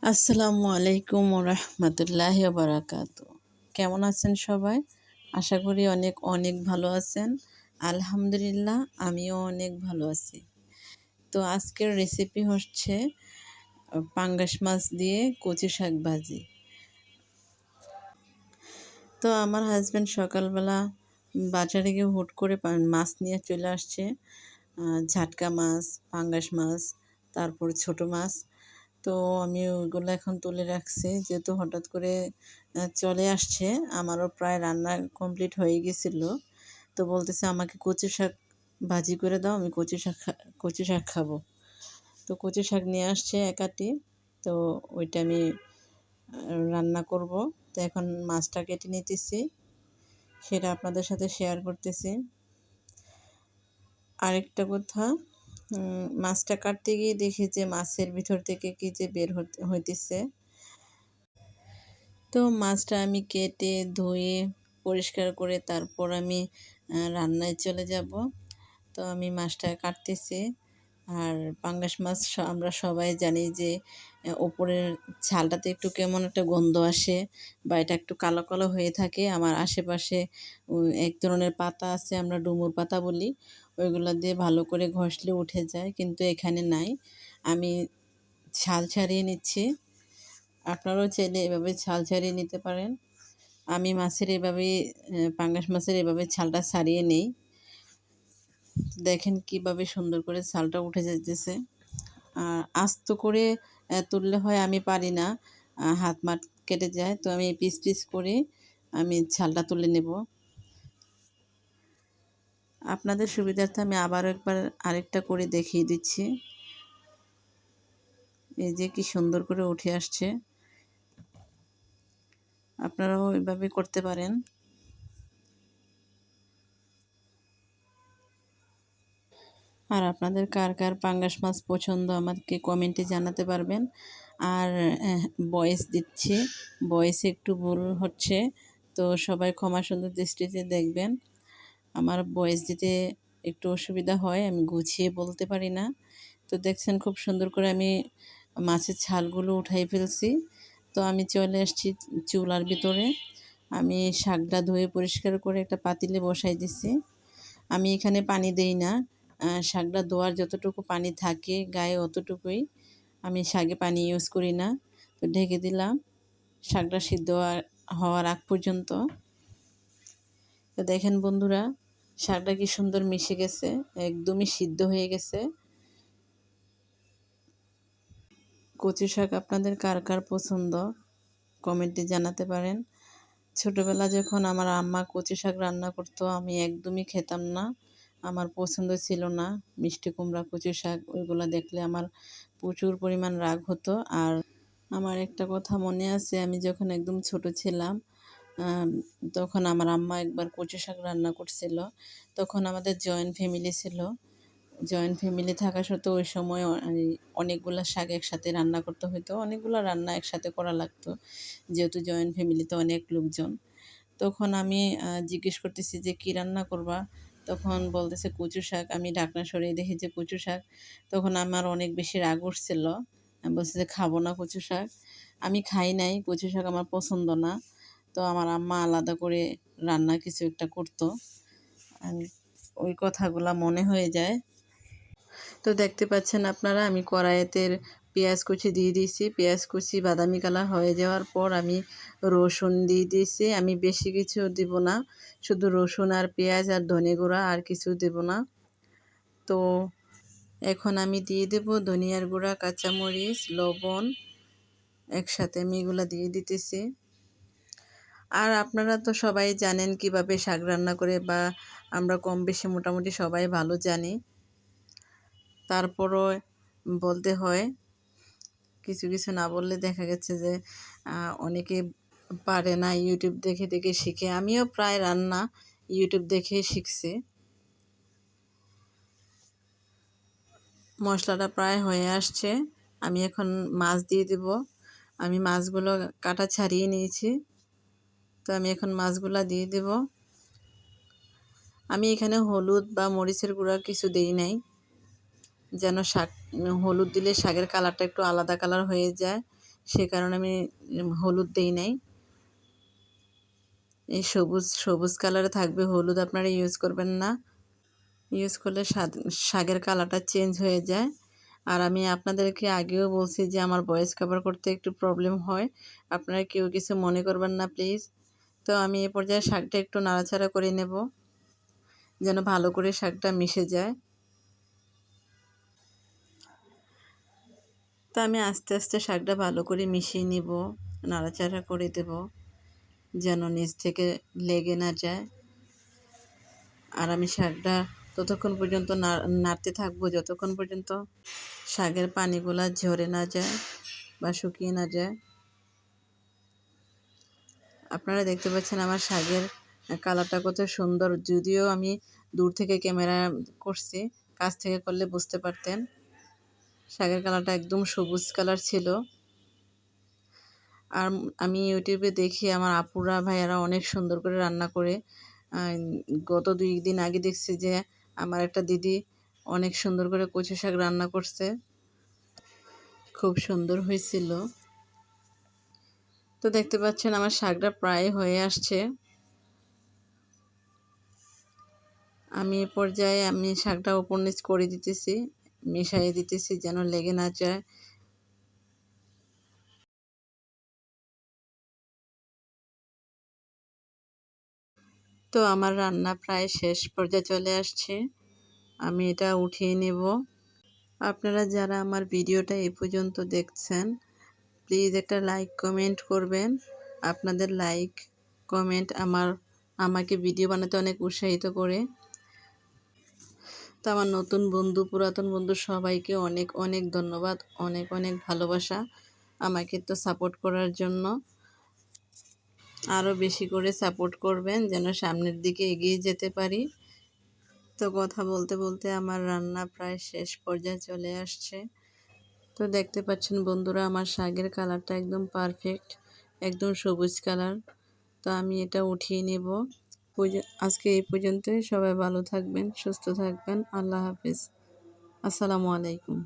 আসসালামু আলাইকুম রহমতুল্লাহি বারাকাতু। কেমন আছেন সবাই? আশা করি অনেক অনেক ভালো আছেন। আলহামদুলিল্লাহ আমিও অনেক ভালো আছি। তো আজকের রেসিপি হচ্ছে পাঙ্গাস মাছ দিয়ে কচি শাক ভাজি। তো আমার হাজব্যান্ড সকালবেলা বাজারে গিয়ে হুট করে মাছ নিয়ে চলে আসছে। ঝাটকা মাছ, পাঙ্গাস মাছ, তারপর ছোট মাছ। তো আমি ওইগুলো এখন তুলে রাখছি, যেহেতু হঠাৎ করে চলে আসছে। আমারও প্রায় রান্না কমপ্লিট হয়ে গেছিলো। তো বলতেছে আমাকে কচি শাক ভাজি করে দাও, আমি কচি শাক খাবো। তো কচি শাক নিয়ে আসছে একাটি। তো ওইটা আমি রান্না করব। তো এখন মাছটা কেটে নিতেছি, সেটা আপনাদের সাথে শেয়ার করতেছি। আরেকটা কথা, মাছটা কাটতে গিয়ে দেখি যে মাছের ভিতর থেকে কি যে বের হইতেছে। তো মাছটা আমি কেটে ধুয়ে পরিষ্কার করে তারপর আমি রান্নায় চলে যাব। তো আমি মাছটা কাটতেছি। আর পাঙ্গাস মাছ আমরা সবাই জানি যে ওপরের ছালটাতে একটু কেমন একটা গন্ধ আসে, বা এটা একটু কালো কালো হয়ে থাকে। আমার আশেপাশে এক ধরনের পাতা আছে, আমরা ডুমুর পাতা বলি, ওইগুলো দিয়ে ভালো করে ঘষলে উঠে যায়, কিন্তু এখানে নাই। আমি ছাল ছাড়িয়ে নিচ্ছি। আপনারাও চাইলে এভাবে ছাল ছাড়িয়ে নিতে পারেন। আমি মাছের এভাবেই পাঙ্গাস মাছের এভাবে ছালটা ছাড়িয়ে নিই। দেখেন কিভাবে সুন্দর করে ছালটা উঠে যাইতেছে। আস্ত করে তুললে হয়, আমি পারি না, হাত মাত কেটে যায়। তো আমি পিস পিস করে আমি ছালটা তুলে নেব। আপনাদের সুবিধার্থে আমি আবারও একবার আরেকটা করে দেখিয়ে দিচ্ছি। এই যে কি সুন্দর করে উঠে আসছে। আপনারাও এভাবে করতে পারেন। আর আপনাদের কার কার পাঙ্গাস মাছ পছন্দ আমাকে কমেন্টে জানাতে পারবেন। আর ভয়েস দিচ্ছি, ভয়েসে একটু ভুল হচ্ছে, তো সবাই ক্ষমা সুন্দর দৃষ্টিতে দেখবেন। আমার ভয়েস দিতে একটু অসুবিধা হয়, আমি গুছিয়ে বলতে পারি না। তো দেখছেন খুব সুন্দর করে আমি মাছের ছালগুলো উঠাই ফেলছি। তো আমি চলে আসছি চুলার ভিতরে। আমি শাকটা ধুয়ে পরিষ্কার করে একটা পাতিলে বসাই দিছি। আমি এখানে পানি দেই না, শাকটা ধোয়ার যতটুকু পানি থাকে গায়ে অতটুকুই, আমি শাকে পানি ইউজ করি না। তো ঢেকে দিলাম শাকটা সিদ্ধ হওয়ার আগ পর্যন্ত। তো দেখেন বন্ধুরা, শাকটা কি সুন্দর মিশে গেছে, একদমই সিদ্ধ হয়ে গেছে। কচি শাক আপনাদের কার কার পছন্দ কমেন্টে জানাতে পারেন। ছোটোবেলা যখন আমার আম্মা কচি শাক রান্না করতো, আমি একদমই খেতাম না, আমার পছন্দ ছিল না। মিষ্টি কুমড়া, কচি শাক, ওইগুলো দেখলে আমার প্রচুর পরিমাণ রাগ হতো। আর আমার একটা কথা মনে আছে, আমি যখন একদম ছোট ছিলাম, তখন আমার আম্মা একবার কচু শাক রান্না করছিল। তখন আমাদের জয়েন্ট ফ্যামিলি ছিল। জয়েন্ট ফ্যামিলি থাকা সত্ত্বেও ওই সময় অনেকগুলো শাক একসাথে রান্না করতে হতো, অনেকগুলো রান্না একসাথে করা লাগতো, যেহেতু জয়েন্ট ফ্যামিলিতে অনেক লোকজন। তখন আমি জিজ্ঞেস করতেছি যে কী রান্না করবা, তখন বলতেছে কচু শাক। আমি ঢাকনা সরিয়ে দেখি যে কচু শাক। তখন আমার অনেক বেশি রাগ উঠছিল, আমি বলছি যে খাবো না কচু শাক। আমি খাই নাই, কচু শাক আমার পছন্দ না। তো আমার আম্মা আলাদা করে রান্না কিছু একটা করতো, ওই কথাগুলা মনে হয়ে যায়। তো দেখতে পাচ্ছেন আপনারা, আমি কড়াইতে পেঁয়াজ কুচি দিয়ে দিয়েছি। পেঁয়াজ কুচি বাদামি কালার হয়ে যাওয়ার পর আমি রসুন দিয়ে দিয়েছি। আমি বেশি কিছু দিব না, শুধু রসুন আর পেঁয়াজ আর ধনে গুঁড়া, আর কিছু দেব না। তো এখন আমি দিয়ে দেব ধনিয়ার গুঁড়া, কাঁচামরিচ, লবণ, একসাথে আমি এগুলো দিয়ে দিতেছি। আর আপনারা তো সবাই জানেন কিভাবে শাক রান্না করে, বা আমরা কম বেশি মোটামুটি সবাই ভালো জানি। তারপরও বলতে হয়, কিছু কিছু না বললে দেখা গেছে যে অনেকে পারে না, ইউটিউব দেখে দেখে শিখে। আমিও প্রায় রান্না ইউটিউব দেখে শিখছি। মশলাটা প্রায় হয়ে আসছে, আমি এখন মাছ দিয়ে দেব। আমি মাছগুলো কাটা ছাড়িয়ে নিয়েছি, তো আমি এখন মাছগুলো দিয়ে দেব। আমি এখানে হলুদ বা মরিচের গুঁড়া কিছু দেই নাই, যেন শাক, হলুদ দিলে শাকের কালারটা একটু আলাদা কালার হয়ে যায়, সে কারণে আমি হলুদ দেই নাই। এই সবুজ সবুজ কালারে থাকবে, হলুদ আপনারা ইউজ করবেন না। ইউজ করলে শাকের কালারটা চেঞ্জ হয়ে যায়। আর আমি আপনাদেরকে আগেও বলছি যে আমার ভয়েস কভার করতে একটু প্রবলেম হয়, আপনারা কেউ কিছু মনে করবেন না প্লিজ। তো আমি এ পর্যায়ে শাকটা একটু নাড়াচাড়া করে নেব যেন ভালো করে শাকটা মিশে যায়। তো আমি আস্তে আস্তে শাকটা ভালো করে মিশিয়ে নিব, নাড়াচাড়া করে দেব যেন নিচ থেকে লেগে না যায়। আর আমি শাকটা ততক্ষণ পর্যন্ত নাড়তে থাকবো যতক্ষণ পর্যন্ত শাকের পানিগুলা ঝরে না যায় বা শুকিয়ে না যায়। আপনারা দেখতে পাচ্ছেন আমার শাকের কালারটা কত সুন্দর। যদিও আমি দূর থেকে ক্যামেরা করছি, কাছ থেকে করলে বুঝতে পারতেন শাকের কালারটা একদম সবুজ কালার ছিল। আর আমি ইউটিউবে দেখি আমার আপুরা ভাইয়ারা অনেক সুন্দর করে রান্না করে। গত 2 দিন আগে দেখছি যে আমার একটা দিদি অনেক সুন্দর করে কচু শাক রান্না করছে, খুব সুন্দর হয়েছিল। তো দেখতে পাচ্ছেন আমার শাকটা প্রায় হয়ে আসছে। আমি এ পর্যায়ে শাকটা উপর নিচ করে দিতেছি, মিশিয়ে দিতেছি যেন লেগে না যায়। তো আমার রান্না প্রায় শেষ পর্যায়ে চলে আসছে, আমি এটা উঠিয়ে নেব। আপনারা যারা আমার ভিডিওটা এই পর্যন্ত দেখছেন প্লিজ একটা লাইক কমেন্ট করবেন। আপনাদের লাইক কমেন্ট আমাকে ভিডিও বানাতে অনেক উৎসাহিত করে। তো আমার নতুন বন্ধু পুরাতন বন্ধু সবাইকে অনেক অনেক ধন্যবাদ, অনেক অনেক ভালোবাসা আমাকে তো সাপোর্ট করার জন্য। আরও বেশি করে সাপোর্ট করবেন যেন সামনের দিকে এগিয়ে যেতে পারি। তো কথা বলতে বলতে আমার রান্না প্রায় শেষ পর্যায়ে চলে আসছে। তো দেখতে পাচ্ছেন বন্ধুরা আমার শাকের কালারটা একদম পারফেক্ট, একদম সবুজ কালার। তো আমি এটা উঠিয়ে নেব। আজকে এই পর্যন্তই। সবাই ভালো থাকবেন, সুস্থ থাকবেন। আল্লাহ হাফেজ। আসসালামু আলাইকুম।